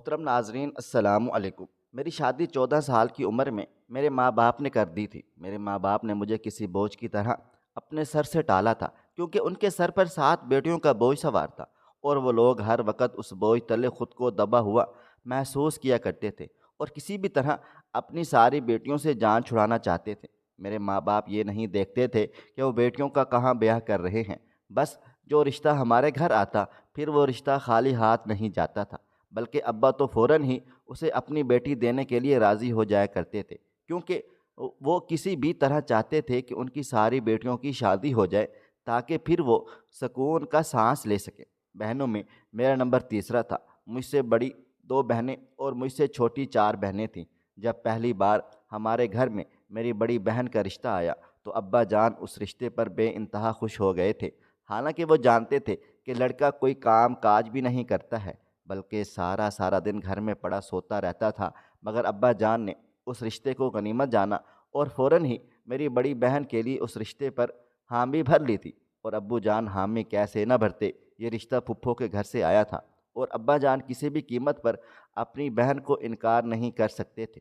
محترم ناظرین السلام علیکم۔ میری شادی 14 سال کی عمر میں میرے ماں باپ نے کر دی تھی۔ میرے ماں باپ نے مجھے کسی بوجھ کی طرح اپنے سر سے ٹالا تھا، کیونکہ ان کے سر پر 7 بیٹیوں کا بوجھ سوار تھا، اور وہ لوگ ہر وقت اس بوجھ تلے خود کو دبا ہوا محسوس کیا کرتے تھے اور کسی بھی طرح اپنی ساری بیٹیوں سے جان چھڑانا چاہتے تھے۔ میرے ماں باپ یہ نہیں دیکھتے تھے کہ وہ بیٹیوں کا کہاں بیاہ کر رہے ہیں، بس جو رشتہ ہمارے گھر آتا پھر وہ رشتہ خالی ہاتھ نہیں جاتا تھا، بلکہ ابا تو فوراً ہی اسے اپنی بیٹی دینے کے لیے راضی ہو جایا کرتے تھے، کیونکہ وہ کسی بھی طرح چاہتے تھے کہ ان کی ساری بیٹیوں کی شادی ہو جائے تاکہ پھر وہ سکون کا سانس لے سکیں۔ بہنوں میں میرا نمبر تیسرا تھا۔ مجھ سے بڑی 2 بہنیں اور مجھ سے چھوٹی 4 بہنیں تھیں۔ جب پہلی بار ہمارے گھر میں میری بڑی بہن کا رشتہ آیا تو ابا جان اس رشتے پر بے انتہا خوش ہو گئے تھے، حالانکہ وہ جانتے تھے کہ لڑکا کوئی کام کاج بھی نہیں کرتا ہے، بلکہ سارا سارا دن گھر میں پڑا سوتا رہتا تھا۔ مگر ابا جان نے اس رشتے کو غنیمت جانا اور فوراً ہی میری بڑی بہن کے لیے اس رشتے پر حامی بھر لی تھی۔ اور ابو جان حامی کیسے نہ بھرتے، یہ رشتہ پھپھو کے گھر سے آیا تھا، اور ابا جان کسی بھی قیمت پر اپنی بہن کو انکار نہیں کر سکتے تھے۔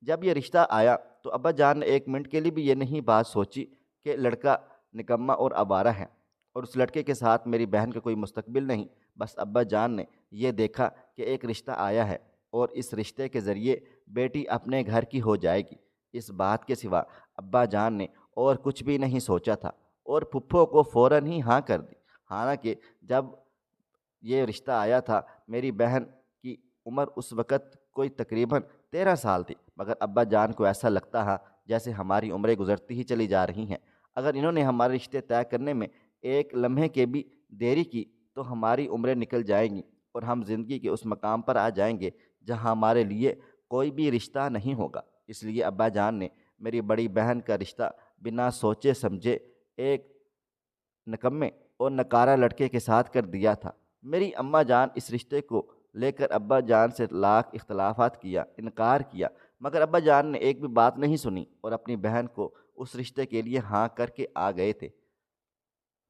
جب یہ رشتہ آیا تو ابا جان نے ایک منٹ کے لیے بھی یہ نہیں بات سوچی کہ لڑکا نکما اور آوارہ ہے اور اس لڑکے کے ساتھ میری بہن کا کوئی مستقبل نہیں۔ بس ابا جان نے یہ دیکھا کہ ایک رشتہ آیا ہے اور اس رشتے کے ذریعے بیٹی اپنے گھر کی ہو جائے گی۔ اس بات کے سوا ابا جان نے اور کچھ بھی نہیں سوچا تھا اور پھپھو کو فوراً ہی ہاں کر دی۔ حالانکہ جب یہ رشتہ آیا تھا میری بہن کی عمر اس وقت کوئی تقریباً 13 سال تھی، مگر ابا جان کو ایسا لگتا ہے جیسے ہماری عمریں گزرتی ہی چلی جا رہی ہیں۔ اگر انہوں نے ہمارے رشتے طے کرنے میں ایک لمحے کے بھی دیری کی تو ہماری عمریں نکل جائیں گی اور ہم زندگی کے اس مقام پر آ جائیں گے جہاں ہمارے لیے کوئی بھی رشتہ نہیں ہوگا۔ اس لیے ابا جان نے میری بڑی بہن کا رشتہ بنا سوچے سمجھے ایک نکمے اور نکارہ لڑکے کے ساتھ کر دیا تھا۔ میری اماں جان اس رشتے کو لے کر ابا جان سے لاکھ اختلافات کیا، انکار کیا، مگر ابا جان نے ایک بھی بات نہیں سنی اور اپنی بہن کو اس رشتے کے لیے ہاں کر کے آ گئے تھے۔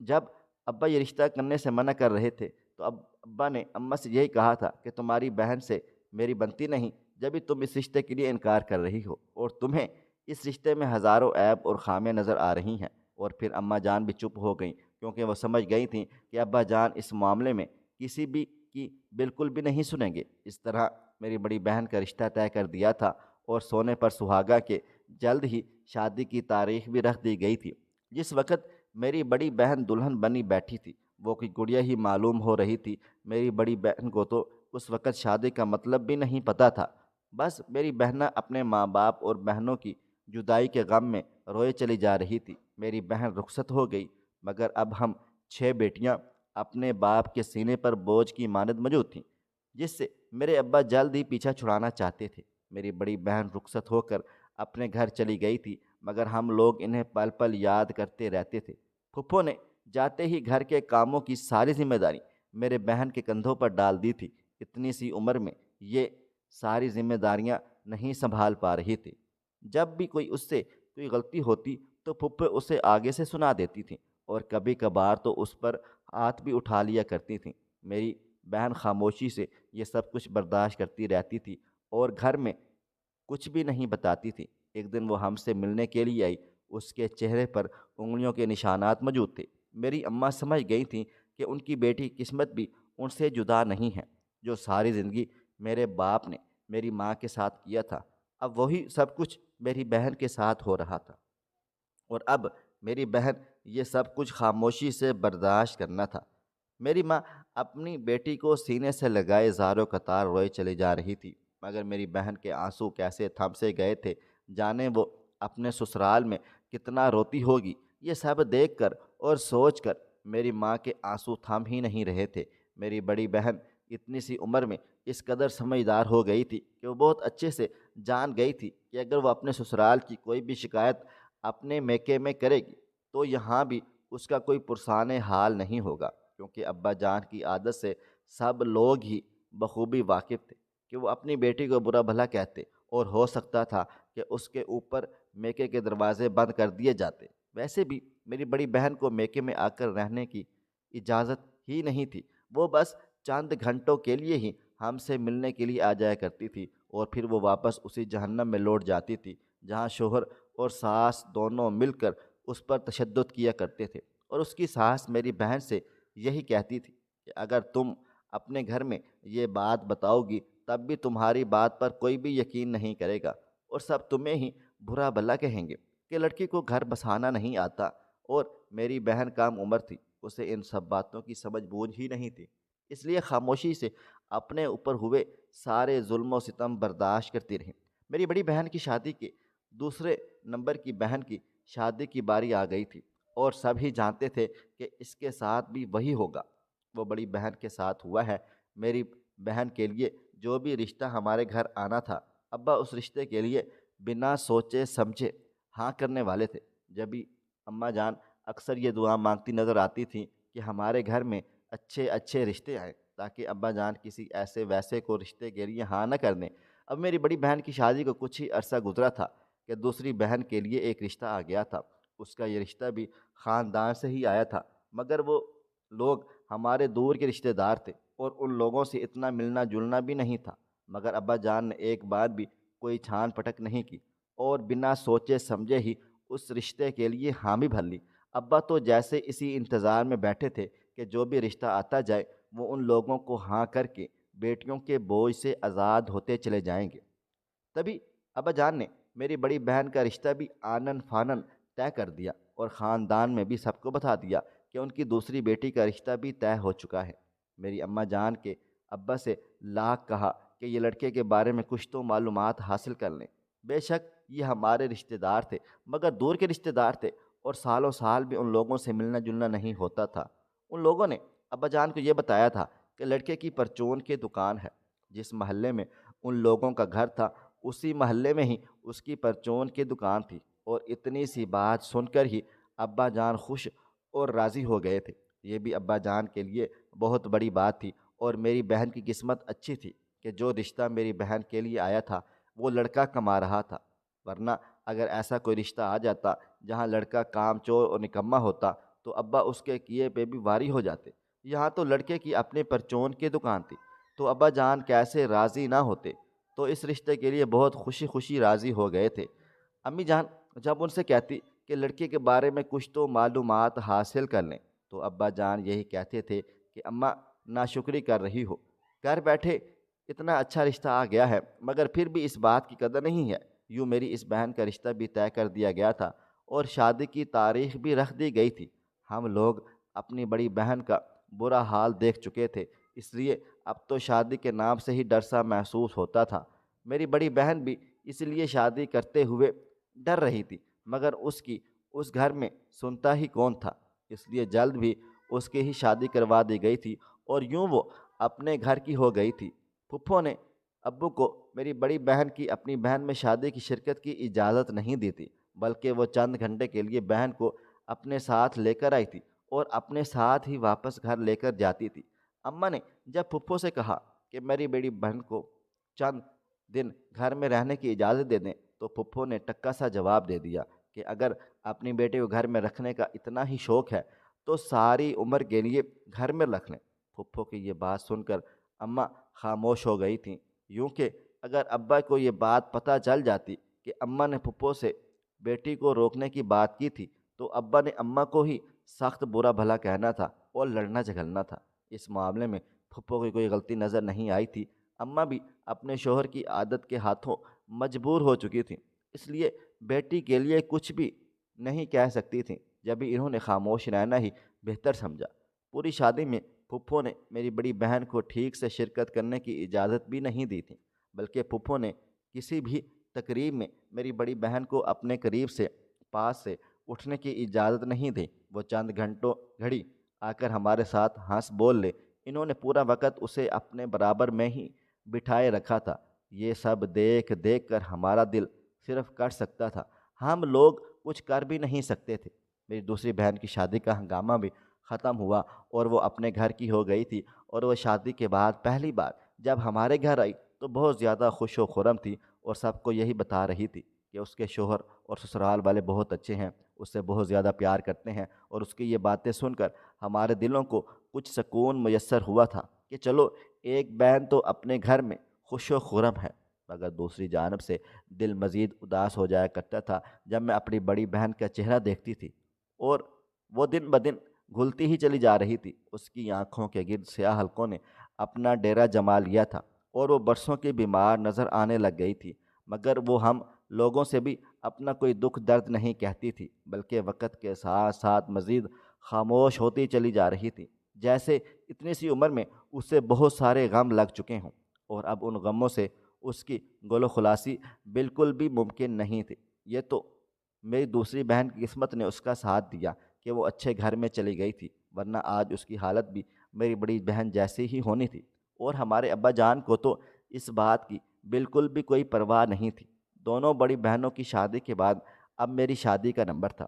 جب ابا یہ رشتہ کرنے سے منع کر رہے تھے تو ابا نے اماں سے یہی کہا تھا کہ تمہاری بہن سے میری بنتی نہیں، جبھی تم اس رشتے کے لیے انکار کر رہی ہو، اور تمہیں اس رشتے میں ہزاروں عیب اور خامیاں نظر آ رہی ہیں۔ اور پھر اماں جان بھی چپ ہو گئیں، کیونکہ وہ سمجھ گئی تھیں کہ ابا جان اس معاملے میں کسی بھی کی بالکل بھی نہیں سنیں گے۔ اس طرح میری بڑی بہن کا رشتہ طے کر دیا تھا اور سونے پر سہاگا کے جلد ہی شادی کی تاریخ بھی رکھ دی گئی تھی۔ جس وقت میری بڑی بہن دلہن بنی بیٹھی تھی وہ کوئی گڑیا ہی معلوم ہو رہی تھی۔ میری بڑی بہن کو تو اس وقت شادی کا مطلب بھی نہیں پتہ تھا۔ بس میری بہنہ اپنے ماں باپ اور بہنوں کی جدائی کے غم میں روئے چلی جا رہی تھی۔ میری بہن رخصت ہو گئی، مگر اب ہم 6 بیٹیاں اپنے باپ کے سینے پر بوجھ کی مانند موجود تھیں، جس سے میرے ابا جلد ہی پیچھا چھڑانا چاہتے تھے۔ میری بڑی بہن رخصت ہو کر اپنے گھر چلی گئی تھی، مگر ہم لوگ انہیں پل پل یاد کرتے رہتے تھے۔ پھپھو نے جاتے ہی گھر کے کاموں کی ساری ذمہ داری میرے بہن کے کندھوں پر ڈال دی تھی۔ اتنی سی عمر میں یہ ساری ذمہ داریاں نہیں سنبھال پا رہی تھی۔ جب بھی کوئی اس سے کوئی غلطی ہوتی تو پھپھو اسے آگے سے سنا دیتی تھیں، اور کبھی کبھار تو اس پر ہاتھ بھی اٹھا لیا کرتی تھیں۔ میری بہن خاموشی سے یہ سب کچھ برداشت کرتی رہتی تھی اور گھر میں کچھ بھی نہیں بتاتی تھی۔ ایک دن وہ ہم سے ملنے کے لیے آئی، اس کے چہرے پر انگلیوں کے نشانات موجود تھے۔ میری اماں سمجھ گئی تھیں کہ ان کی بیٹی قسمت بھی ان سے جدا نہیں ہے۔ جو ساری زندگی میرے باپ نے میری ماں کے ساتھ کیا تھا، اب وہی سب کچھ میری بہن کے ساتھ ہو رہا تھا، اور اب میری بہن یہ سب کچھ خاموشی سے برداشت کرنا تھا۔ میری ماں اپنی بیٹی کو سینے سے لگائے زاروں قطار روئے چلی جا رہی تھی، مگر میری بہن کے آنسو کیسے تھم سے گئے تھے، جانے وہ اپنے سسرال میں کتنا روتی ہوگی۔ یہ سب دیکھ کر اور سوچ کر میری ماں کے آنسو تھم ہی نہیں رہے تھے۔ میری بڑی بہن اتنی سی عمر میں اس قدر سمجھدار ہو گئی تھی کہ وہ بہت اچھے سے جان گئی تھی کہ اگر وہ اپنے سسرال کی کوئی بھی شکایت اپنے میکے میں کرے گی تو یہاں بھی اس کا کوئی پرسان حال نہیں ہوگا، کیونکہ ابا جان کی عادت سے سب لوگ ہی بخوبی واقف تھے کہ وہ اپنی بیٹی کو برا بھلا کہتے، اور ہو سکتا تھا کہ اس کے اوپر میکے کے دروازے بند کر دیے جاتے۔ ویسے بھی میری بڑی بہن کو میکے میں آ کر رہنے کی اجازت ہی نہیں تھی، وہ بس چند گھنٹوں کے لیے ہی ہم سے ملنے کے لیے آ جایا کرتی تھی اور پھر وہ واپس اسی جہنم میں لوٹ جاتی تھی جہاں شوہر اور ساس دونوں مل کر اس پر تشدد کیا کرتے تھے۔ اور اس کی ساس میری بہن سے یہی کہتی تھی کہ اگر تم اپنے گھر میں یہ بات بتاؤ گی تب بھی تمہاری بات پر کوئی بھی یقین نہیں کرے گا اور سب تمہیں ہی برا بھلا کہیں گے کہ لڑکی کو گھر بسانا نہیں آتا۔ اور میری بہن کم عمر تھی، اسے ان سب باتوں کی سمجھ بوجھ ہی نہیں تھی، اس لیے خاموشی سے اپنے اوپر ہوئے سارے ظلم و ستم برداشت کرتی رہی۔ میری بڑی بہن کی شادی کے دوسرے نمبر کی بہن کی شادی کی باری آ گئی تھی اور سب ہی جانتے تھے کہ اس کے ساتھ بھی وہی ہوگا۔ وہ بڑی بہن کے ساتھ ہوا ہے۔ میری بہن کے لیے جو بھی رشتہ ہمارے گھر آنا تھا، ابا اس رشتے کے لیے بنا سوچے سمجھے ہاں کرنے والے تھے۔ جب بھی اماں جان اکثر یہ دعا مانگتی نظر آتی تھیں کہ ہمارے گھر میں اچھے اچھے رشتے آئیں تاکہ ابا جان کسی ایسے ویسے کو رشتے کے لیے ہاں نہ کر دیں۔ اب میری بڑی بہن کی شادی کو کچھ ہی عرصہ گزرا تھا کہ دوسری بہن کے لیے ایک رشتہ آ گیا تھا۔ اس کا یہ رشتہ بھی خاندان سے ہی آیا تھا، مگر وہ لوگ ہمارے دور کے رشتہ دار تھے اور ان لوگوں سے اتنا ملنا جلنا بھی نہیں تھا، مگر ابا جان نے ایک بار بھی کوئی چھان پٹک نہیں کی اور بنا سوچے سمجھے ہی اس رشتے کے لیے حامی بھر لی۔ ابا تو جیسے اسی انتظار میں بیٹھے تھے کہ جو بھی رشتہ آتا جائے وہ ان لوگوں کو ہاں کر کے بیٹیوں کے بوجھ سے آزاد ہوتے چلے جائیں گے۔ تبھی ابا جان نے میری بڑی بہن کا رشتہ بھی آنن فانن طے کر دیا اور خاندان میں بھی سب کو بتا دیا کہ ان کی دوسری بیٹی کا رشتہ بھی طے ہو چکا ہے۔ میری اماں جان کے ابا سے لاکھ کہا کہ یہ لڑکے کے بارے میں کچھ تو معلومات حاصل کر لیں۔ بے شک یہ ہمارے رشتہ دار تھے، مگر دور کے رشتہ دار تھے اور سالوں سال بھی ان لوگوں سے ملنا جلنا نہیں ہوتا تھا۔ ان لوگوں نے ابا جان کو یہ بتایا تھا کہ لڑکے کی پرچون کی دکان ہے۔ جس محلے میں ان لوگوں کا گھر تھا اسی محلے میں ہی اس کی پرچون کی دکان تھی، اور اتنی سی بات سن کر ہی ابا جان خوش اور راضی ہو گئے تھے۔ یہ بھی ابا جان کے لیے بہت بڑی بات تھی، اور میری بہن کی قسمت اچھی تھی کہ جو رشتہ میری بہن کے لیے آیا تھا وہ لڑکا کما رہا تھا، ورنہ اگر ایسا کوئی رشتہ آ جاتا جہاں لڑکا کام چور اور نکما ہوتا تو ابا اس کے کیے پہ بھی واری ہو جاتے۔ یہاں تو لڑکے کی اپنے پرچون کی دکان تھی، تو ابا جان کیسے راضی نہ ہوتے، تو اس رشتے کے لیے بہت خوشی خوشی راضی ہو گئے تھے۔ امی جان جب ان سے کہتی کہ لڑکے کے بارے میں کچھ تو معلومات حاصل کر لیں تو ابا جان یہی کہتے تھے کہ اماں ناشکری کر رہی ہو، گھر بیٹھے اتنا اچھا رشتہ آ گیا ہے مگر پھر بھی اس بات کی قدر نہیں ہے۔ یوں میری اس بہن کا رشتہ بھی طے کر دیا گیا تھا اور شادی کی تاریخ بھی رکھ دی گئی تھی۔ ہم لوگ اپنی بڑی بہن کا برا حال دیکھ چکے تھے، اس لیے اب تو شادی کے نام سے ہی ڈر سا محسوس ہوتا تھا۔ میری بڑی بہن بھی اس لیے شادی کرتے ہوئے ڈر رہی تھی، مگر اس کی اس گھر میں سنتا ہی کون تھا، اس لیے جلد بھی اس کی ہی شادی کروا دی گئی تھی اور یوں وہ اپنے گھر کی ہو گئی تھی۔ پھپھو نے ابو کو میری بڑی بہن کی اپنی بہن میں شادی کی شرکت کی اجازت نہیں دی تھی، بلکہ وہ چند گھنٹے کے لیے بہن کو اپنے ساتھ لے کر آئی تھی اور اپنے ساتھ ہی واپس گھر لے کر جاتی تھی۔ اماں نے جب پھپھو سے کہا کہ میری بڑی بہن کو چند دن گھر میں رہنے کی اجازت دے دیں تو پھپھو نے ٹکا سا جواب دے دیا کہ اگر اپنی بیٹے کو گھر میں رکھنے کا اتنا ہی شوق ہے تو ساری عمر کے لیے گھر میں رکھ لیں۔ پھپھو کی یہ بات سن کر اماں خاموش ہو گئی تھیں، یوں کہ اگر ابا کو یہ بات پتہ چل جاتی کہ اماں نے پھپھو سے بیٹی کو روکنے کی بات کی تھی تو ابا نے اماں کو ہی سخت برا بھلا کہنا تھا اور لڑنا جھگڑنا تھا۔ اس معاملے میں پھپھو کی کوئی غلطی نظر نہیں آئی تھی، اماں بھی اپنے شوہر کی عادت کے ہاتھوں مجبور ہو چکی تھیں، اس لیے بیٹی کے لیے کچھ بھی نہیں کہہ سکتی تھیں۔ جب بھی انہوں نے خاموش رہنا ہی بہتر سمجھا۔ پوری شادی میں پھپھو نے میری بڑی بہن کو ٹھیک سے شرکت کرنے کی اجازت بھی نہیں دی تھی، بلکہ پھپھو نے کسی بھی تقریب میں میری بڑی بہن کو اپنے قریب سے پاس سے اٹھنے کی اجازت نہیں دی۔ وہ چند گھنٹوں گھڑی آ کر ہمارے ساتھ ہنس بول لے، انہوں نے پورا وقت اسے اپنے برابر میں ہی بٹھائے رکھا تھا۔ یہ سب دیکھ دیکھ کر ہمارا دل صرف کٹ سکتا تھا، ہم لوگ کچھ کر بھی نہیں سکتے تھے۔ میری دوسری بہن کی شادی کا ہنگامہ بھی ختم ہوا اور وہ اپنے گھر کی ہو گئی تھی، اور وہ شادی کے بعد پہلی بار جب ہمارے گھر آئی تو بہت زیادہ خوش و خرم تھی اور سب کو یہی بتا رہی تھی کہ اس کے شوہر اور سسرال والے بہت اچھے ہیں، اس سے بہت زیادہ پیار کرتے ہیں، اور اس کی یہ باتیں سن کر ہمارے دلوں کو کچھ سکون میسر ہوا تھا۔ کہ چلو ایک بہن تو اپنے گھر میں خوش و خرم ہے، مگر دوسری جانب سے دل مزید اداس ہو جایا کرتا تھا جب میں اپنی بڑی بہن کا چہرہ دیکھتی تھی، اور وہ دن بدن گھلتی ہی چلی جا رہی تھی۔ اس کی آنکھوں کے گرد سیاہ حلقوں نے اپنا ڈیرا جما لیا تھا اور وہ برسوں کی بیمار نظر آنے لگ گئی تھی، مگر وہ ہم لوگوں سے بھی اپنا کوئی دکھ درد نہیں کہتی تھی، بلکہ وقت کے ساتھ ساتھ مزید خاموش ہوتی چلی جا رہی تھی، جیسے اتنی سی عمر میں اسے بہت سارے غم لگ چکے ہوں، اور اب ان غموں سے اس کی گل و خلاصی بالکل بھی ممکن نہیں تھی۔ یہ تو میری دوسری بہن کی قسمت نے اس کا ساتھ دیا کہ وہ اچھے گھر میں چلی گئی تھی، ورنہ آج اس کی حالت بھی میری بڑی بہن جیسی ہی ہونی تھی۔ اور ہمارے ابا جان کو تو اس بات کی بالکل بھی کوئی پرواہ نہیں تھی۔ دونوں بڑی بہنوں کی شادی کے بعد اب میری شادی کا نمبر تھا۔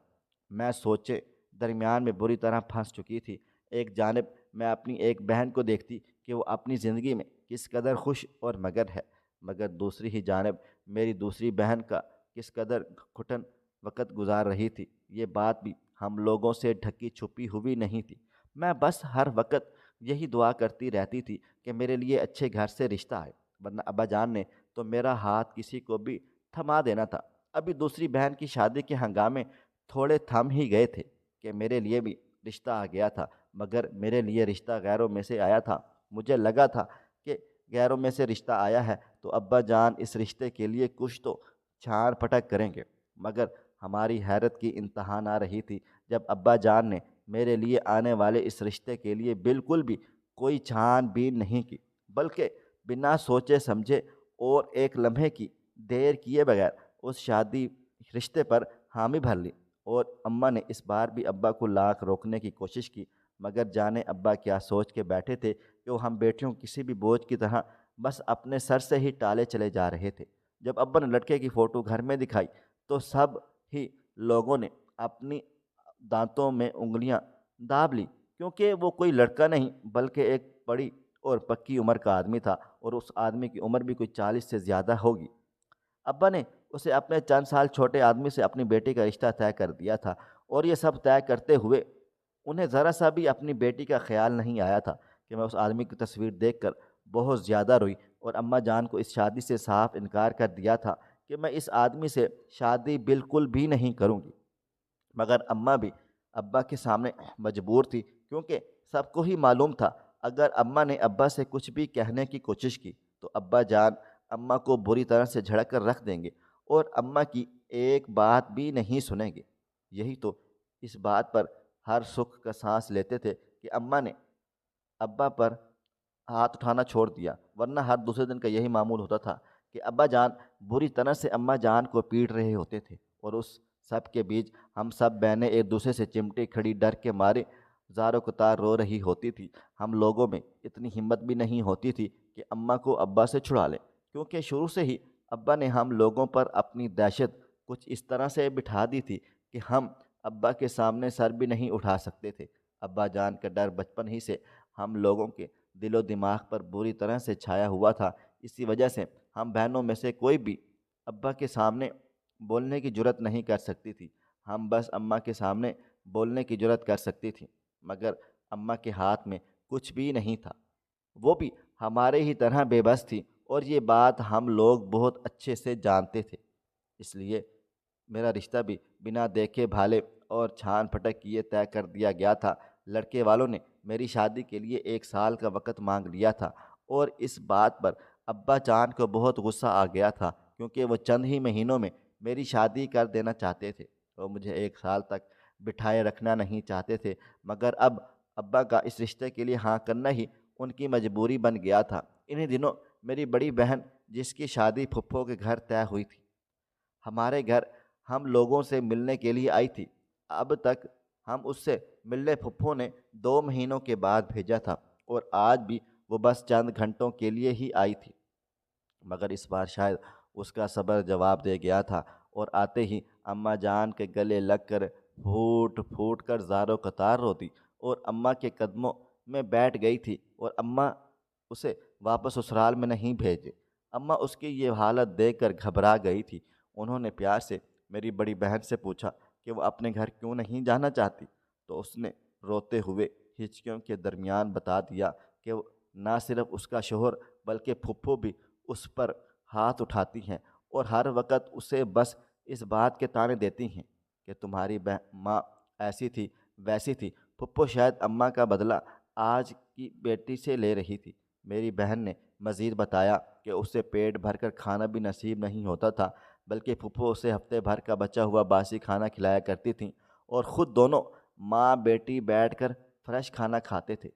میں سوچے درمیان میں بری طرح پھنس چکی تھی۔ ایک جانب میں اپنی ایک بہن کو دیکھتی کہ وہ اپنی زندگی میں کس قدر خوش اور مگن ہے، مگر دوسری ہی جانب میری دوسری بہن کا کس قدر گھٹن وقت گزار رہی تھی، یہ بات بھی ہم لوگوں سے ڈھکی چھپی ہوئی نہیں تھی۔ میں بس ہر وقت یہی دعا کرتی رہتی تھی کہ میرے لیے اچھے گھر سے رشتہ آئے، ورنہ ابا جان نے تو میرا ہاتھ کسی کو بھی تھما دینا تھا۔ ابھی دوسری بہن کی شادی کے ہنگامے تھوڑے تھم ہی گئے تھے کہ میرے لیے بھی رشتہ آ گیا تھا، مگر میرے لیے رشتہ غیروں میں سے آیا تھا۔ مجھے لگا تھا کہ غیروں میں سے رشتہ آیا ہے تو ابا جان اس رشتے کے لیے کچھ تو چھان پھٹک کریں گے، مگر ہماری حیرت کی انتہا نہ رہی تھی جب ابا جان نے میرے لیے آنے والے اس رشتے کے لیے بالکل بھی کوئی چھان بین نہیں کی، بلکہ بنا سوچے سمجھے اور ایک لمحے کی دیر کیے بغیر اس شادی رشتے پر حامی بھر لی۔ اور اماں نے اس بار بھی ابا کو لاکھ روکنے کی کوشش کی، مگر جانے ابا کیا سوچ کے بیٹھے تھے کہ وہ ہم بیٹیوں کو کسی بھی بوجھ کی طرح بس اپنے سر سے ہی ٹالے چلے جا رہے تھے۔ جب ابا نے لڑکے کی فوٹو گھر میں دکھائی تو سب ہی لوگوں نے اپنی دانتوں میں انگلیاں داب لی، کیونکہ وہ کوئی لڑکا نہیں بلکہ ایک بڑی اور پکی عمر کا آدمی تھا، اور اس آدمی کی عمر بھی کوئی 40 سے زیادہ ہوگی۔ ابا نے اسے اپنے چند سال چھوٹے آدمی سے اپنی بیٹی کا رشتہ طے کر دیا تھا، اور یہ سب طے کرتے ہوئے انہیں ذرا سا بھی اپنی بیٹی کا خیال نہیں آیا تھا کہ میں اس آدمی کی تصویر دیکھ کر بہت زیادہ روئی، اور اماں جان کو اس شادی سے صاف انکار کر دیا تھا کہ میں اس آدمی سے شادی بالکل بھی نہیں کروں گی۔ مگر اماں بھی ابا کے سامنے مجبور تھی، کیونکہ سب کو ہی معلوم تھا اگر اماں نے ابا سے کچھ بھی کہنے کی کوشش کی تو ابا جان اماں کو بری طرح سے جھڑک کر رکھ دیں گے اور اماں کی ایک بات بھی نہیں سنیں گے۔ یہی تو اس بات پر ہر سکھ کا سانس لیتے تھے کہ اماں نے ابا پر ہاتھ اٹھانا چھوڑ دیا، ورنہ ہر دوسرے دن کا یہی معمول ہوتا تھا کہ ابا جان بری طرح سے اماں جان کو پیٹ رہے ہوتے تھے، اور اس سب کے بیچ ہم سب بہنیں ایک دوسرے سے چمٹی کھڑی ڈر کے مارے زاروں قطار رو رہی ہوتی تھی۔ ہم لوگوں میں اتنی ہمت بھی نہیں ہوتی تھی کہ اماں کو ابا سے چھڑا لیں، کیونکہ شروع سے ہی ابا نے ہم لوگوں پر اپنی دہشت کچھ اس طرح سے بٹھا دی تھی کہ ہم ابا کے سامنے سر بھی نہیں اٹھا سکتے تھے۔ ابا جان کا ڈر بچپن ہی سے ہم لوگوں کے دل و دماغ پر بری طرح سے چھایا ہوا تھا، اسی وجہ سے ہم بہنوں میں سے کوئی بھی ابا کے سامنے بولنے کی جرت نہیں کر سکتی تھی۔ ہم بس اماں کے سامنے بولنے کی جرت کر سکتی تھی، مگر اماں کے ہاتھ میں کچھ بھی نہیں تھا، وہ بھی ہمارے ہی طرح بے بس تھی، اور یہ بات ہم لوگ بہت اچھے سے جانتے تھے۔ اس لیے میرا رشتہ بھی بنا دیکھے بھالے اور چھان پھٹک کیے طے کر دیا گیا تھا۔ لڑکے والوں نے میری شادی کے لیے 1 سال کا وقت مانگ لیا تھا، اور اس بات پر ابا جان کو بہت غصہ آ گیا تھا، کیونکہ وہ چند ہی مہینوں میں میری شادی کر دینا چاہتے تھے۔ وہ مجھے 1 سال تک بٹھائے رکھنا نہیں چاہتے تھے، مگر اب ابا کا اس رشتے کے لیے ہاں کرنا ہی ان کی مجبوری بن گیا تھا۔ انہی دنوں میری بڑی بہن جس کی شادی پھپھو کے گھر طے ہوئی تھی، ہمارے گھر ہم لوگوں سے ملنے کے لیے آئی تھی۔ اب تک ہم اس سے ملنے پھپھو نے 2 مہینوں کے بعد بھیجا تھا، اور آج بھی وہ بس چند گھنٹوں کے لیے ہی آئی تھی، مگر اس بار شاید اس کا صبر جواب دے گیا تھا، اور آتے ہی اماں جان کے گلے لگ کر پھوٹ پھوٹ کر زاروں قطار روتی اور اماں کے قدموں میں بیٹھ گئی تھی، اور اماں اسے واپس سسرال میں نہیں بھیجے۔ اماں اس کی یہ حالت دیکھ کر گھبرا گئی تھی۔ انہوں نے پیار سے میری بڑی بہن سے پوچھا کہ وہ اپنے گھر کیوں نہیں جانا چاہتی، تو اس نے روتے ہوئے ہچکیوں کے درمیان بتا دیا کہ نہ صرف اس کا شوہر بلکہ پھپھو بھی اس پر ہاتھ اٹھاتی ہیں اور ہر وقت اسے بس اس بات کے طعنے دیتی ہیں کہ تمہاری ماں ایسی تھی ویسی تھی۔ پھپھو شاید اماں کا بدلہ آج کی بیٹی سے لے رہی تھی۔ میری بہن نے مزید بتایا کہ اسے پیٹ بھر کر کھانا بھی نصیب نہیں ہوتا تھا، بلکہ پھپھو اسے ہفتے بھر کا بچا ہوا باسی کھانا کھلایا کرتی تھیں اور خود دونوں ماں بیٹی بیٹھ کر فریش کھانا کھاتے تھے۔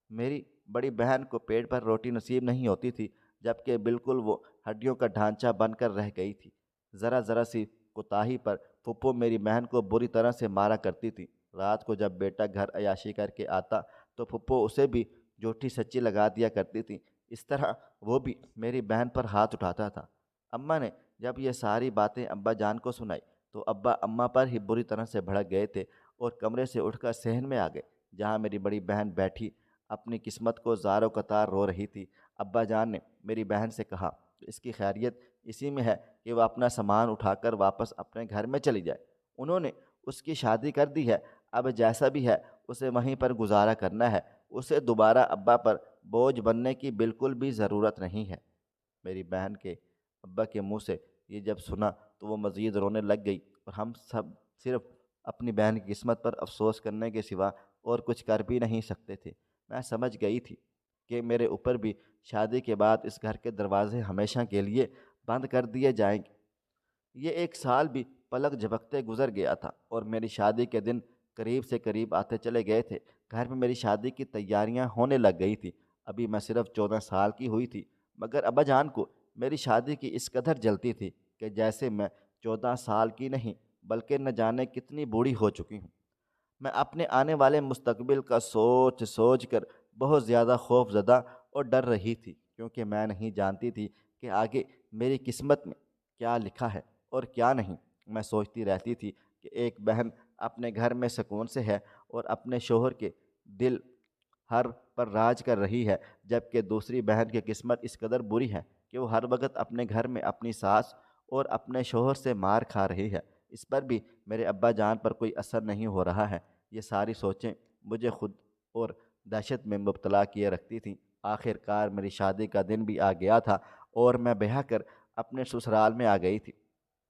میری بڑی بہن کو پیٹ پر روٹی نصیب نہیں ہوتی تھی، جبکہ بالکل وہ ہڈیوں کا ڈھانچہ بن کر رہ گئی تھی۔ ذرا ذرا سی کوتاہی پر پھپھو میری بہن کو بری طرح سے مارا کرتی تھی۔ رات کو جب بیٹا گھر عیاشی کر کے آتا تو پھپھو اسے بھی جھوٹی سچی لگا دیا کرتی تھی۔ اس طرح وہ بھی میری بہن پر ہاتھ اٹھاتا تھا۔ اماں نے جب یہ ساری باتیں ابا جان کو سنائی تو ابا اماں پر ہی بری طرح سے بھڑک گئے تھے اور کمرے سے اٹھ کر صحن میں آ گئے، جہاں میری بڑی بہن بیٹھی اپنی قسمت کو زار و قطار رو رہی تھی۔ ابا جان نے میری بہن سے کہا کہ اس کی خیریت اسی میں ہے کہ وہ اپنا سامان اٹھا کر واپس اپنے گھر میں چلی جائے۔ انہوں نے اس کی شادی کر دی ہے، اب جیسا بھی ہے اسے وہیں پر گزارا کرنا ہے، اسے دوبارہ ابا پر بوجھ بننے کی بالکل بھی ضرورت نہیں ہے۔ میری بہن کے ابا کے منہ سے یہ جب سنا تو وہ مزید رونے لگ گئی اور ہم سب صرف اپنی بہن کی قسمت پر افسوس کرنے کے سوا اور کچھ کر بھی نہیں سکتے تھے۔ میں سمجھ گئی تھی کہ میرے اوپر بھی شادی کے بعد اس گھر کے دروازے ہمیشہ کے لیے بند کر دیے جائیں گے۔ یہ ایک سال بھی پلک جھپکتے گزر گیا تھا اور میری شادی کے دن قریب سے قریب آتے چلے گئے تھے۔ گھر میں میری شادی کی تیاریاں ہونے لگ گئی تھی۔ ابھی میں صرف 14 سال کی ہوئی تھی، مگر ابا جان کو میری شادی کی اس قدر جلتی تھی کہ جیسے میں 14 سال کی نہیں بلکہ نہ جانے کتنی بوڑھی ہو چکی ہوں۔ میں اپنے آنے والے مستقبل کا سوچ سوچ کر بہت زیادہ خوف زدہ اور ڈر رہی تھی، کیونکہ میں نہیں جانتی تھی کہ آگے میری قسمت میں کیا لکھا ہے اور کیا نہیں۔ میں سوچتی رہتی تھی کہ ایک بہن اپنے گھر میں سکون سے ہے اور اپنے شوہر کے دل ہر پر راج کر رہی ہے، جبکہ دوسری بہن کی قسمت اس قدر بری ہے کہ وہ ہر وقت اپنے گھر میں اپنی ساس اور اپنے شوہر سے مار کھا رہی ہے۔ اس پر بھی میرے ابا جان پر کوئی اثر نہیں ہو رہا ہے۔ یہ ساری سوچیں مجھے خود اور دہشت میں مبتلا کیے رکھتی تھیں۔ آخر کار میری شادی کا دن بھی آ گیا تھا اور میں بیاہ کر اپنے سسرال میں آ گئی تھی۔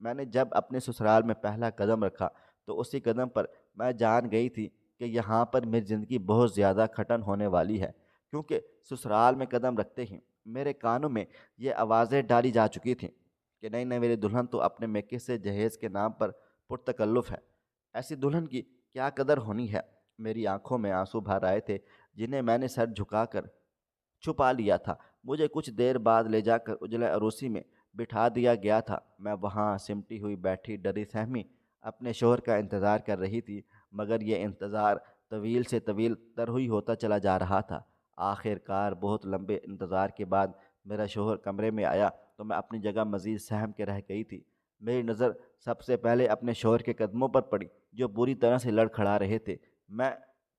میں نے جب اپنے سسرال میں پہلا قدم رکھا تو اسی قدم پر میں جان گئی تھی کہ یہاں پر میری زندگی بہت زیادہ کھٹن ہونے والی ہے، کیونکہ سسرال میں قدم رکھتے ہی میرے کانوں میں یہ آوازیں ڈالی جا چکی تھیں کہ نہیں نہیں، میری دلہن تو اپنے میکے سے جہیز کے نام پر پرتکلف ہے۔ ایسی دلہن کی کیا قدر ہونی ہے۔ میری آنکھوں میں آنسو بھر آئے تھے جنہیں میں نے سر جھکا کر چھپا لیا تھا۔ مجھے کچھ دیر بعد لے جا کر اجلے عروسی میں بٹھا دیا گیا تھا۔ میں وہاں سمٹی ہوئی بیٹھی ڈری سہمی اپنے شوہر کا انتظار کر رہی تھی، مگر یہ انتظار طویل سے طویل تر ہوئی ہوتا چلا جا رہا تھا۔ آخر کار بہت لمبے انتظار کے بعد میرا شوہر کمرے میں آیا تو میں اپنی جگہ مزید سہم کے رہ گئی تھی۔ میری نظر سب سے پہلے اپنے شوہر کے قدموں پر پڑی جو بری طرح سے لڑکھڑا رہے تھے۔ میں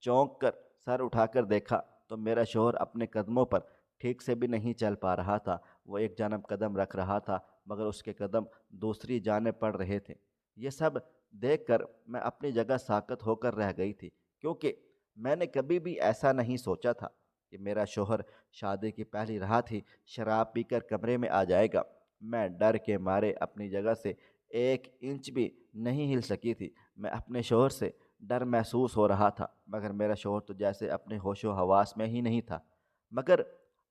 چونک کر سر اٹھا کر دیکھا تو میرا شوہر اپنے قدموں پر ٹھیک سے بھی نہیں چل پا رہا تھا۔ وہ ایک جانب قدم رکھ رہا تھا مگر اس کے قدم دوسری جانب پڑ رہے تھے۔ یہ سب دیکھ کر میں اپنی جگہ ساکت ہو کر رہ گئی تھی، کیونکہ میں نے کبھی بھی ایسا نہیں سوچا تھا کہ میرا شوہر شادی کی پہلی رات ہی شراب پی کر کمرے میں آ جائے گا۔ میں ڈر کے مارے اپنی جگہ سے ایک انچ بھی نہیں ہل سکی تھی۔ میں اپنے شوہر سے ڈر محسوس ہو رہا تھا، مگر میرا شوہر تو جیسے اپنے ہوش و حواس میں ہی نہیں تھا۔ مگر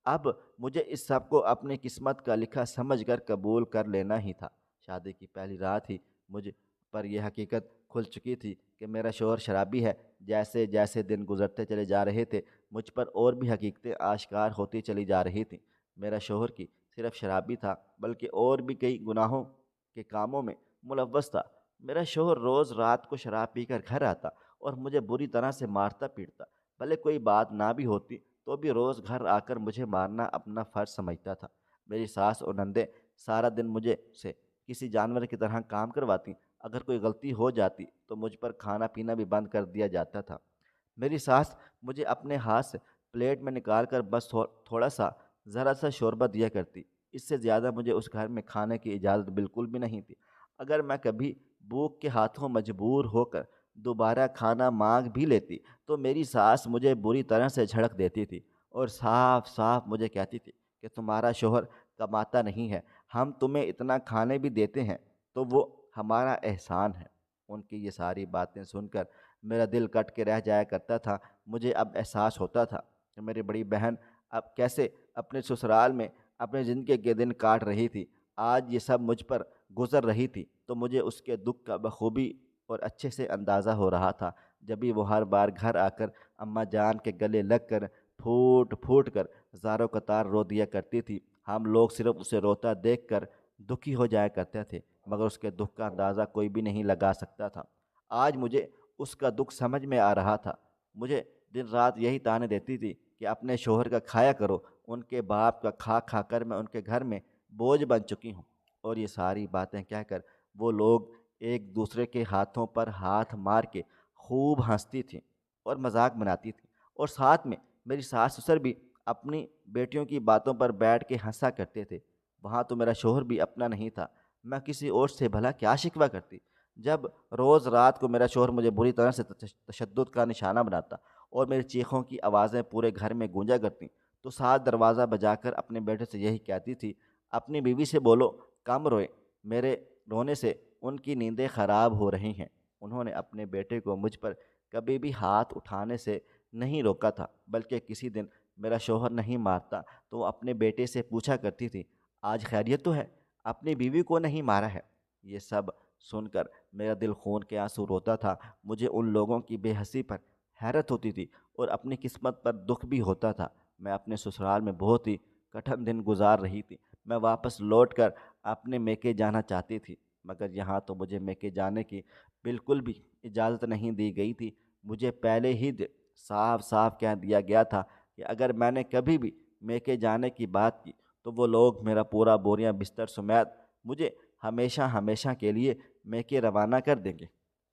اب مجھے اس سب کو اپنی قسمت کا لکھا سمجھ کر قبول کر لینا ہی تھا۔ شادی کی پہلی رات ہی مجھ پر یہ حقیقت کھل چکی تھی کہ میرا شوہر شرابی ہے۔ جیسے جیسے دن گزرتے چلے جا رہے تھے مجھ پر اور بھی حقیقتیں آشکار ہوتی چلی جا رہی تھیں۔ میرا شوہر کی صرف شرابی تھا بلکہ اور بھی کئی گناہوں کے کاموں میں ملوث تھا۔ میرا شوہر روز رات کو شراب پی کر گھر آتا اور مجھے بری طرح سے مارتا پیٹتا۔ بھلے کوئی بات نہ بھی ہوتی تو بھی روز گھر آ کر مجھے مارنا اپنا فرض سمجھتا تھا۔ میری ساس اور نندیں سارا دن مجھے سے کسی جانور کی طرح کام کرواتی۔ اگر کوئی غلطی ہو جاتی تو مجھ پر کھانا پینا بھی بند کر دیا جاتا تھا۔ میری ساس مجھے اپنے ہاتھ سے پلیٹ میں نکال کر بس تھوڑا سا ذرا سا شوربہ دیا کرتی۔ اس سے زیادہ مجھے اس گھر میں کھانے کی اجازت بالکل بھی نہیں تھی۔ اگر میں کبھی بھوک کے ہاتھوں مجبور ہو کر دوبارہ کھانا مانگ بھی لیتی تو میری ساس مجھے بری طرح سے جھڑک دیتی تھی اور صاف صاف مجھے کہتی تھی کہ تمہارا شوہر کماتا نہیں ہے، ہم تمہیں اتنا کھانے بھی دیتے ہیں تو وہ ہمارا احسان ہے۔ ان کی یہ ساری باتیں سن کر میرا دل کٹ کے رہ جایا کرتا تھا۔ مجھے اب احساس ہوتا تھا کہ میری بڑی بہن اب کیسے اپنے سسرال میں اپنے زندگی کے دن کاٹ رہی تھی۔ آج یہ سب مجھ پر گزر رہی تھی تو مجھے اس کے دکھ کا بخوبی اور اچھے سے اندازہ ہو رہا تھا۔ جب بھی وہ ہر بار گھر آ کر اماں جان کے گلے لگ کر پھوٹ پھوٹ کر زاروں قطار رو دیا کرتی تھی، ہم لوگ صرف اسے روتا دیکھ کر دکھی ہو جایا کرتے تھے، مگر اس کے دکھ کا اندازہ کوئی بھی نہیں لگا سکتا تھا۔ آج مجھے اس کا دکھ سمجھ میں آ رہا تھا۔ مجھے دن رات یہی تانے دیتی تھی کہ اپنے شوہر کا کھایا کرو، ان کے باپ کا کھا کھا کر میں ان کے گھر میں بوجھ بن چکی ہوں۔ اور یہ ساری باتیں کہہ کر وہ لوگ ایک دوسرے کے ہاتھوں پر ہاتھ مار کے خوب ہنستی تھیں اور مذاق بناتی تھیں، اور ساتھ میں میری ساس سسر بھی اپنی بیٹیوں کی باتوں پر بیٹھ کے ہنسا کرتے تھے۔ وہاں تو میرا شوہر بھی اپنا نہیں تھا، میں کسی اور سے بھلا کیا شکوہ کرتی؟ جب روز رات کو میرا شوہر مجھے بری طرح سے تشدد کا نشانہ بناتا اور میری چیخوں کی آوازیں پورے گھر میں گونجا کرتیں، تو ساتھ دروازہ بجا کر اپنے بیٹے سے یہی کہتی تھی، اپنی بیوی سے بولو کم روئے، میرے رونے سے ان کی نیندیں خراب ہو رہی ہیں۔ انہوں نے اپنے بیٹے کو مجھ پر کبھی بھی ہاتھ اٹھانے سے نہیں روکا تھا، بلکہ کسی دن میرا شوہر نہیں مارتا تو وہ اپنے بیٹے سے پوچھا کرتی تھی، آج خیریت تو ہے؟ اپنی بیوی کو نہیں مارا ہے؟ یہ سب سن کر میرا دل خون کے آنسو روتا تھا۔ مجھے ان لوگوں کی بے حسی پر حیرت ہوتی تھی اور اپنی قسمت پر دکھ بھی ہوتا تھا۔ میں اپنے سسرال میں بہت ہی کٹھن دن گزار رہی تھی۔ میں واپس لوٹ کر اپنے میکے جانا چاہتی تھی، مگر یہاں تو مجھے میکے جانے کی بالکل بھی اجازت نہیں دی گئی تھی۔ مجھے پہلے ہی صاف صاف کہہ دیا گیا تھا کہ اگر میں نے کبھی بھی میکے جانے کی بات کی تو وہ لوگ میرا پورا بوریاں بستر سمیت مجھے ہمیشہ ہمیشہ کے لیے میکے روانہ کر دیں گے۔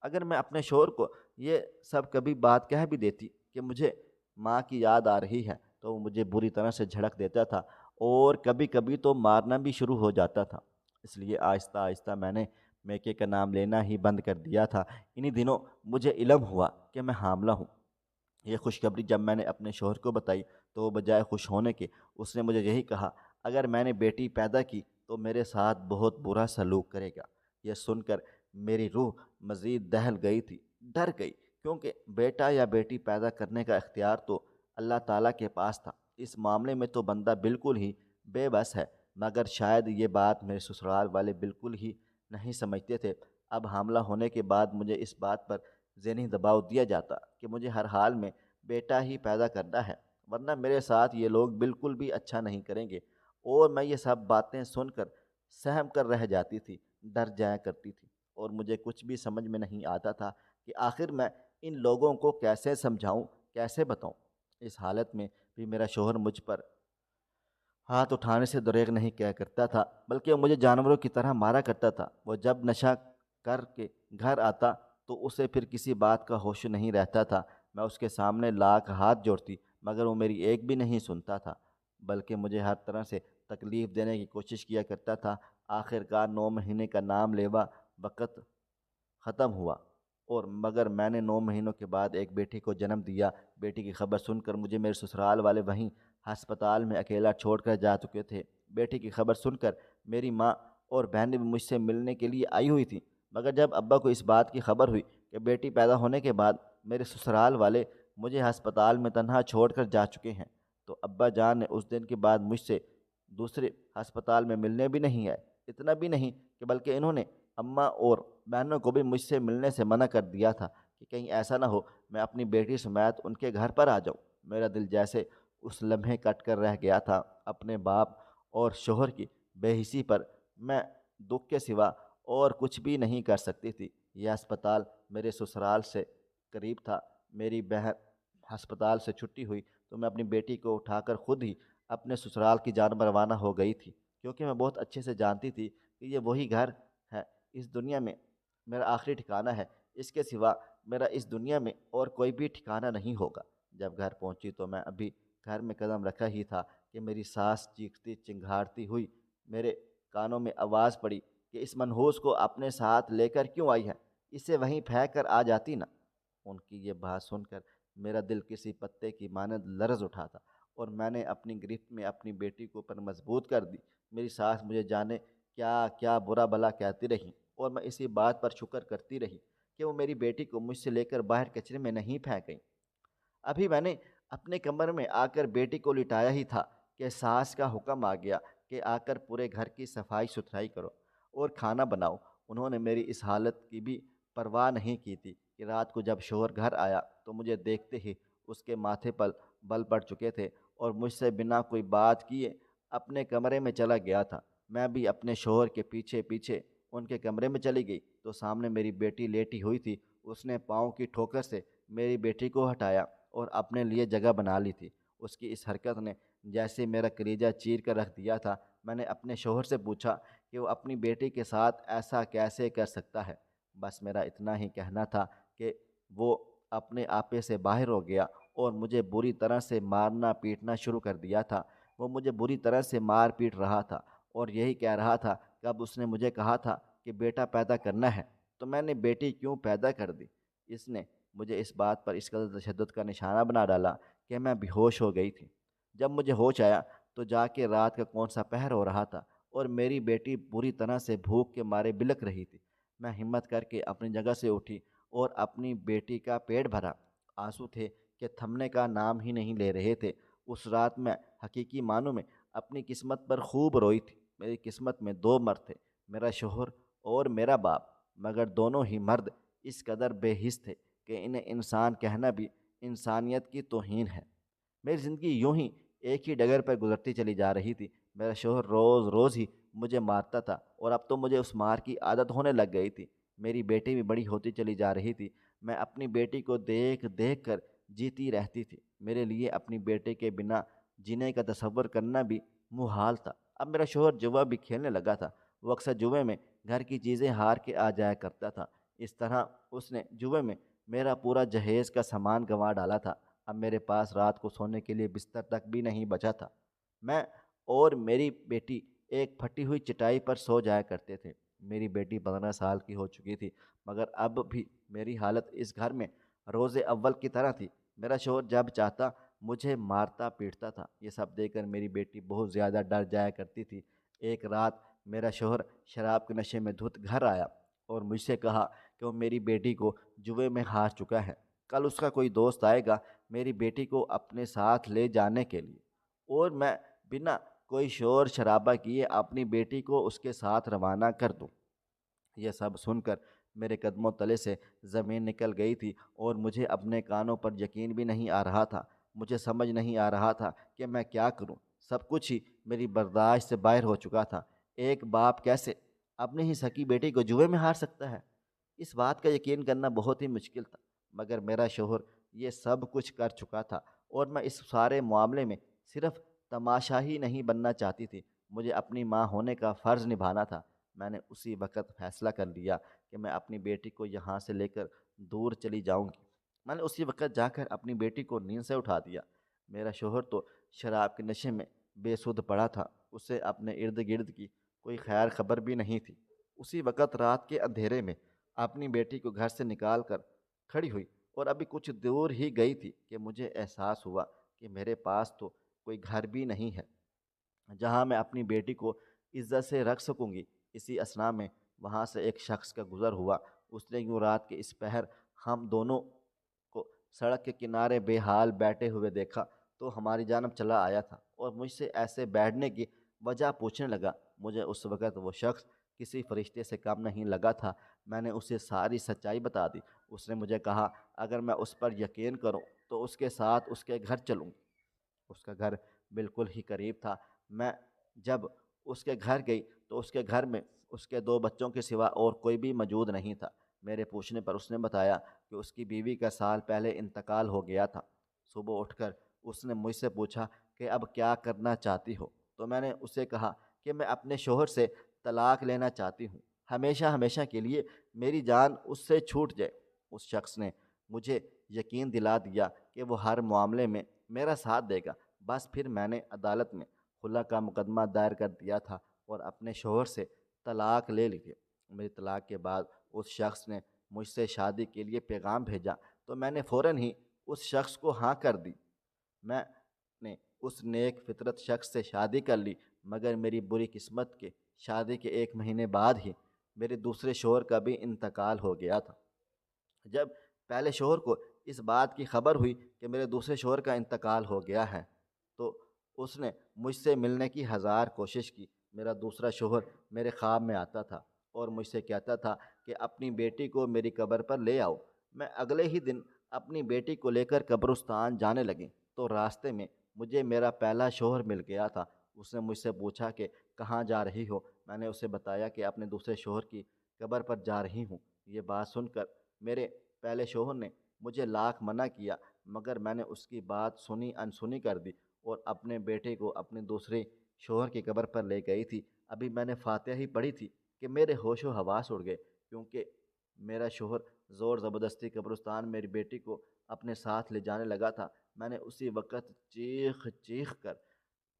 اگر میں اپنے شوہر کو یہ سب کبھی بات کہہ بھی دیتی کہ مجھے ماں کی یاد آ رہی ہے تو وہ مجھے بری طرح سے جھڑک دیتا تھا اور کبھی کبھی تو مارنا بھی شروع ہو جاتا تھا۔ اس لیے آہستہ آہستہ میں نے میکے کا نام لینا ہی بند کر دیا تھا۔ انہی دنوں مجھے علم ہوا کہ میں حاملہ ہوں۔ یہ خوشخبری جب میں نے اپنے شوہر کو بتائی تو وہ بجائے خوش ہونے کے اس نے مجھے یہی کہا، اگر میں نے بیٹی پیدا کی تو میرے ساتھ بہت برا سلوک کرے گا۔ یہ سن کر میری روح مزید دہل گئی تھی، ڈر گئی، کیونکہ بیٹا یا بیٹی پیدا کرنے کا اختیار تو اللہ تعالیٰ کے پاس تھا۔ اس معاملے میں تو بندہ بالکل ہی بے بس ہے، مگر شاید یہ بات میرے سسرال والے بالکل ہی نہیں سمجھتے تھے۔ اب حاملہ ہونے کے بعد مجھے اس بات پر ذہنی دباؤ دیا جاتا کہ مجھے ہر حال میں بیٹا ہی پیدا کرنا ہے، ورنہ میرے ساتھ یہ لوگ بالکل بھی اچھا نہیں کریں گے۔ اور میں یہ سب باتیں سن کر سہم کر رہ جاتی تھی، ڈر جایا کرتی تھی، اور مجھے کچھ بھی سمجھ میں نہیں آتا تھا کہ آخر میں ان لوگوں کو کیسے سمجھاؤں، کیسے بتاؤں۔ اس حالت میں بھی میرا شوہر مجھ پر ہاتھ اٹھانے سے دریغ نہیں کیا کرتا تھا، بلکہ وہ مجھے جانوروں کی طرح مارا کرتا تھا۔ وہ جب نشہ کر کے گھر آتا تو اسے پھر کسی بات کا ہوش نہیں رہتا تھا۔ میں اس کے سامنے لاکھ ہاتھ جوڑتی مگر وہ میری ایک بھی نہیں سنتا تھا، بلکہ مجھے ہر طرح سے تکلیف دینے کی کوشش کیا کرتا تھا۔ آخر کار 9 مہینے کا نام لیوا وقت ختم ہوا، اور مگر میں نے 9 مہینوں کے بعد ایک بیٹی کو جنم دیا۔ بیٹی کی خبر سن کر مجھے میرے سسرال والے وہیں ہسپتال میں اکیلا چھوڑ کر جا چکے تھے۔ بیٹی کی خبر سن کر میری ماں اور بہنیں بھی مجھ سے ملنے کے لیے آئی ہوئی تھیں، مگر جب ابا کو اس بات کی خبر ہوئی کہ بیٹی پیدا ہونے کے بعد میرے سسرال والے مجھے ہسپتال میں تنہا چھوڑ کر جا چکے ہیں، تو ابا جان نے اس دن کے بعد مجھ سے دوسرے ہسپتال میں ملنے بھی نہیں آئے۔ اتنا بھی نہیں کہ بلکہ انہوں نے اماں اور بہنوں کو بھی مجھ سے ملنے سے منع کر دیا تھا کہ کہیں ایسا نہ ہو میں اپنی بیٹی سمیت ان کے گھر پر آ جاؤں۔ میرا دل جیسے اس لمحے کٹ کر رہ گیا تھا۔ اپنے باپ اور شوہر کی بے حسی پر میں دکھ کے سوا اور کچھ بھی نہیں کر سکتی تھی۔ یہ ہسپتال میرے سسرال سے قریب تھا۔ میری بہن ہسپتال سے چھٹی ہوئی تو میں اپنی بیٹی کو اٹھا کر خود ہی اپنے سسرال کی جانب روانہ ہو گئی تھی، کیونکہ میں بہت اچھے سے جانتی تھی کہ یہ وہی گھر ہے، اس دنیا میں میرا آخری ٹھکانہ ہے، اس کے سوا میرا اس دنیا میں اور کوئی بھی ٹھکانہ نہیں ہوگا۔ جب گھر پہنچی تو میں ابھی گھر میں قدم رکھا ہی تھا کہ میری ساس چیختی چنگھاڑتی ہوئی میرے کانوں میں آواز پڑی کہ اس منحوس کو اپنے ساتھ لے کر کیوں آئی ہے، اسے وہیں پھینک کر آ جاتی نا۔ ان کی یہ بات سن کر میرا دل کسی پتے کی مانند لرز اٹھا تھا، اور میں نے اپنی گرفت میں اپنی بیٹی کو پر مضبوط کر دی۔ میری ساس مجھے جانے کیا کیا برا بھلا کہتی رہی، اور میں اسی بات پر شکر کرتی رہی کہ وہ میری بیٹی کو مجھ سے لے کر باہر کچرے میں نہیں پھینک گئی۔ ابھی میں نے اپنے کمرے میں آ کر بیٹی کو لٹایا ہی تھا کہ ساس کا حکم آ گیا کہ آ کر پورے گھر کی صفائی ستھرائی کرو اور کھانا بناؤ۔ انہوں نے میری اس حالت کی بھی پرواہ نہیں کی تھی کہ رات کو جب شوہر گھر آیا تو مجھے دیکھتے ہی اس کے ماتھے پر بل پڑ چکے تھے اور مجھ سے بنا کوئی بات کیے اپنے کمرے میں چلا گیا تھا۔ میں بھی اپنے شوہر کے پیچھے پیچھے ان کے کمرے میں چلی گئی تو سامنے میری بیٹی لیٹی ہوئی تھی۔ اس نے پاؤں کی ٹھوکر سے میری بیٹی کو ہٹایا اور اپنے لیے جگہ بنا لی تھی۔ اس کی اس حرکت نے جیسے میرا کلیجہ چیر کر رکھ دیا تھا۔ میں نے اپنے شوہر سے پوچھا کہ وہ اپنی بیٹی کے ساتھ ایسا کیسے کر سکتا ہے۔ بس میرا اتنا ہی کہنا تھا کہ وہ اپنے آپے سے باہر ہو گیا اور مجھے بری طرح سے مارنا پیٹنا شروع کر دیا تھا۔ وہ مجھے بری طرح سے مار پیٹ رہا تھا اور یہی کہہ رہا تھا کہ اب اس نے مجھے کہا تھا کہ بیٹا پیدا کرنا ہے تو میں نے بیٹی کیوں پیدا کر دی۔ اس نے مجھے اس بات پر اس قدر تشدد کا نشانہ بنا ڈالا کہ میں بے ہوش ہو گئی تھی۔ جب مجھے ہوش آیا تو جا کے رات کا کون سا پہر ہو رہا تھا اور میری بیٹی بری طرح سے بھوک کے مارے بلک رہی تھی۔ میں ہمت کر کے اپنی جگہ سے اٹھی اور اپنی بیٹی کا پیٹ بھرا۔ آنسو تھے کہ تھمنے کا نام ہی نہیں لے رہے تھے۔ اس رات میں حقیقی معنوں میں اپنی قسمت پر خوب روئی تھی۔ میری قسمت میں دو مرد تھے، میرا شوہر اور میرا باپ، مگر دونوں ہی مرد اس قدر بے حس تھے کہ انہیں انسان کہنا بھی انسانیت کی توہین ہے۔ میری زندگی یوں ہی ایک ہی ڈگر پر گزرتی چلی جا رہی تھی۔ میرا شوہر روز روز ہی مجھے مارتا تھا اور اب تو مجھے اس مار کی عادت ہونے لگ گئی تھی۔ میری بیٹی بھی بڑی ہوتی چلی جا رہی تھی۔ میں اپنی بیٹی کو دیکھ دیکھ کر جیتی رہتی تھی۔ میرے لیے اپنی بیٹے کے بنا جینے کا تصور کرنا بھی محال تھا۔ اب میرا شوہر جوا بھی کھیلنے لگا تھا۔ وہ اکثر جوئے میں گھر کی چیزیں ہار کے آ جایا کرتا تھا۔ اس طرح اس نے جوئے میں میرا پورا جہیز کا سامان گنوا ڈالا تھا۔ اب میرے پاس رات کو سونے کے لیے بستر تک بھی نہیں بچا تھا۔ میں اور میری بیٹی ایک پھٹی ہوئی چٹائی پر سو جایا کرتے تھے۔ میری بیٹی 15 سال کی ہو چکی تھی، مگر اب بھی میری حالت اس گھر میں روز اول کی طرح تھی۔ میرا شوہر جب چاہتا مجھے مارتا پیٹتا تھا۔ یہ سب دیکھ کر میری بیٹی بہت زیادہ ڈر جایا کرتی تھی۔ ایک رات میرا شوہر شراب کے نشے میں دھت گھر آیا اور مجھ سے کہا کہ وہ میری بیٹی کو جوئے میں ہار چکا ہے۔ کل اس کا کوئی دوست آئے گا میری بیٹی کو اپنے ساتھ لے جانے کے لیے، اور میں بنا کوئی شور شرابہ کیے اپنی بیٹی کو اس کے ساتھ روانہ کر دوں۔ یہ سب سن کر میرے قدموں تلے سے زمین نکل گئی تھی اور مجھے اپنے کانوں پر یقین بھی نہیں آ رہا تھا۔ مجھے سمجھ نہیں آ رہا تھا کہ میں کیا کروں۔ سب کچھ ہی میری برداشت سے باہر ہو چکا تھا۔ ایک باپ کیسے اپنی ہی سکی بیٹی کو جوئے میں ہار سکتا ہے؟ اس بات کا یقین کرنا بہت ہی مشکل تھا، مگر میرا شوہر یہ سب کچھ کر چکا تھا اور میں اس سارے معاملے میں صرف تماشا ہی نہیں بننا چاہتی تھی، مجھے اپنی ماں ہونے کا فرض نبھانا تھا۔ میں نے اسی وقت فیصلہ کر لیا کہ میں اپنی بیٹی کو یہاں سے لے کر دور چلی جاؤں گی۔ میں نے اسی وقت جا کر اپنی بیٹی کو نیند سے اٹھا دیا۔ میرا شوہر تو شراب کے نشے میں بے سدھ پڑا تھا، اسے اپنے ارد گرد کی کوئی خیر خبر بھی نہیں تھی۔ اسی وقت رات کے اندھیرے میں اپنی بیٹی کو گھر سے نکال کر کھڑی ہوئی اور ابھی کچھ دور ہی گئی تھی کہ مجھے احساس ہوا کہ میرے پاس تو کوئی گھر بھی نہیں ہے جہاں میں اپنی بیٹی کو عزت سے رکھ سکوں گی۔ اسی اثناء میں وہاں سے ایک شخص کا گزر ہوا۔ اس نے یوں رات کے اس پہر ہم دونوں کو سڑک کے کنارے بے حال بیٹھے ہوئے دیکھا تو ہماری جانب چلا آیا تھا اور مجھ سے ایسے بیٹھنے کی وجہ پوچھنے لگا۔ مجھے اس وقت وہ شخص کسی فرشتے سے کم نہیں لگا تھا۔ میں نے اسے ساری سچائی بتا دی۔ اس نے مجھے کہا اگر میں اس پر یقین کروں تو اس کے ساتھ اس کے گھر چلوں گی۔ اس کا گھر بالکل ہی قریب تھا۔ میں جب اس کے گھر گئی تو اس کے گھر میں اس کے 2 بچوں کے سوا اور کوئی بھی موجود نہیں تھا۔ میرے پوچھنے پر اس نے بتایا کہ اس کی بیوی کا سال پہلے انتقال ہو گیا تھا۔ صبح اٹھ کر اس نے مجھ سے پوچھا کہ اب کیا کرنا چاہتی ہو؟ تو میں نے اسے کہا کہ میں اپنے شوہر سے طلاق لینا چاہتی ہوں، ہمیشہ ہمیشہ کے لیے میری جان اس سے چھوٹ جائے۔ اس شخص نے مجھے یقین دلا دیا کہ وہ ہر معاملے میں میرا ساتھ دے گا۔ بس پھر میں نے عدالت میں خلا کا مقدمہ دائر کر دیا تھا اور اپنے شوہر سے طلاق لے لی تھی۔ میری طلاق کے بعد اس شخص نے مجھ سے شادی کے لیے پیغام بھیجا تو میں نے فوراً ہی اس شخص کو ہاں کر دی۔ میں نے اس نیک فطرت شخص سے شادی کر لی، مگر میری بری قسمت کے شادی کے 1 مہینے بعد ہی میرے دوسرے شوہر کا بھی انتقال ہو گیا تھا۔ جب پہلے شوہر کو اس بات کی خبر ہوئی کہ میرے دوسرے شوہر کا انتقال ہو گیا ہے، تو اس نے مجھ سے ملنے کی ہزار کوشش کی۔ میرا دوسرا شوہر میرے خواب میں آتا تھا اور مجھ سے کہتا تھا کہ اپنی بیٹی کو میری قبر پر لے آؤ۔ میں اگلے ہی دن اپنی بیٹی کو لے کر قبرستان جانے لگی تو راستے میں مجھے میرا پہلا شوہر مل گیا تھا۔ اس نے مجھ سے پوچھا کہ کہاں جا رہی ہو؟ میں نے اسے بتایا کہ اپنے دوسرے شوہر کی قبر پر جا رہی ہوں۔ یہ بات سن کر میرے پہلے شوہر نے مجھے لاکھ منع کیا، مگر میں نے اس کی بات سنی انسنی کر دی اور اپنے بیٹے کو اپنے دوسرے شوہر کی قبر پر لے گئی تھی۔ ابھی میں نے فاتحہ ہی پڑھی تھی کہ میرے ہوش و حواس اڑ گئے، کیونکہ میرا شوہر زور زبردستی قبرستان میری بیٹی کو اپنے ساتھ لے جانے لگا تھا۔ میں نے اسی وقت چیخ چیخ کر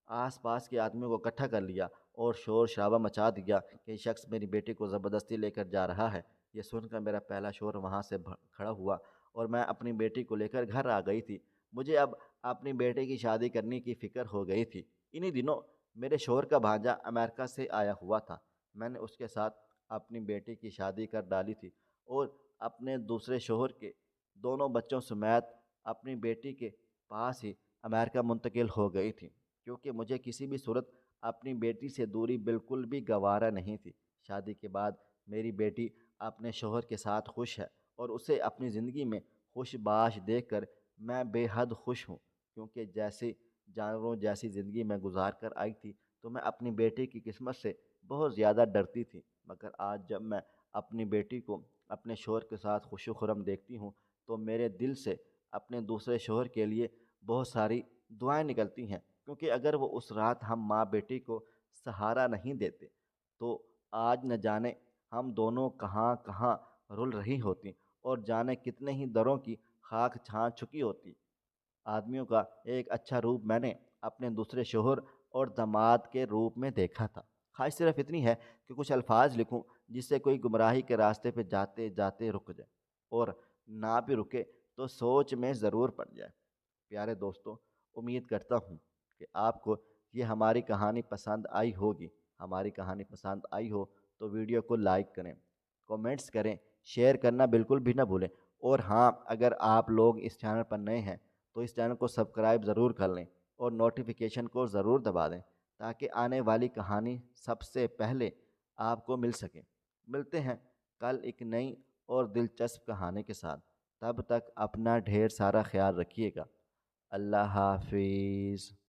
آس پاس کے آدمیوں کو اکٹھا کر لیا اور شور شرابہ مچا دیا کہ یہ شخص میری بیٹی کو زبردستی لے کر جا رہا ہے۔ یہ سن کر میرا پہلا شوہر وہاں سے کھڑا ہوا اور میں اپنی بیٹی کو لے کر گھر آ گئی تھی۔ مجھے اب اپنی بیٹی کی شادی کرنے کی فکر ہو گئی تھی۔ انہی دنوں میرے شوہر کا بھانجا امریکہ سے آیا ہوا تھا۔ میں نے اس کے ساتھ اپنی بیٹی کی شادی کر ڈالی تھی اور اپنے دوسرے شوہر کے دونوں بچوں سمیت اپنی بیٹی کے پاس ہی امریکہ منتقل ہو گئی تھی، کیونکہ مجھے کسی بھی صورت اپنی بیٹی سے دوری بالکل بھی گوارا نہیں تھی۔ شادی کے بعد میری بیٹی اپنے شوہر کے ساتھ خوش ہے اور اسے اپنی زندگی میں خوش باش دیکھ کر میں بے حد خوش ہوں، کیونکہ جیسے جانوروں جیسی زندگی میں گزار کر آئی تھی تو میں اپنی بیٹی کی قسمت سے بہت زیادہ ڈرتی تھی، مگر آج جب میں اپنی بیٹی کو اپنے شوہر کے ساتھ خوش و خرم دیکھتی ہوں تو میرے دل سے اپنے دوسرے شوہر کے لیے بہت ساری دعائیں نکلتی ہیں، کیونکہ اگر وہ اس رات ہم ماں بیٹی کو سہارا نہیں دیتے تو آج نہ جانے ہم دونوں کہاں کہاں رل رہی ہوتی اور جانے کتنے ہی دروں کی خاک چھان چکی ہوتی۔ آدمیوں کا ایک اچھا روپ میں نے اپنے دوسرے شوہر اور داماد کے روپ میں دیکھا تھا۔ خواہش صرف اتنی ہے کہ کچھ الفاظ لکھوں جس سے کوئی گمراہی کے راستے پہ جاتے جاتے رک جائے، اور نہ بھی رکے تو سوچ میں ضرور پڑ جائے۔ پیارے دوستوں، امید کرتا ہوں کہ آپ کو یہ ہماری کہانی پسند آئی ہوگی۔ ہماری کہانی پسند آئی ہو تو ویڈیو کو لائک کریں، کومنٹس کریں، شیئر کرنا بالکل بھی نہ بھولیں، اور ہاں، اگر آپ لوگ اس چینل پر نئے ہیں تو اس چینل کو سبسکرائب ضرور کر لیں اور نوٹیفیکیشن کو ضرور دبا دیں تاکہ آنے والی کہانی سب سے پہلے آپ کو مل سکے۔ ملتے ہیں کل ایک نئی اور دلچسپ کہانی کے ساتھ۔ تب تک اپنا ڈھیر سارا خیال رکھیے گا۔ اللہ حافظ۔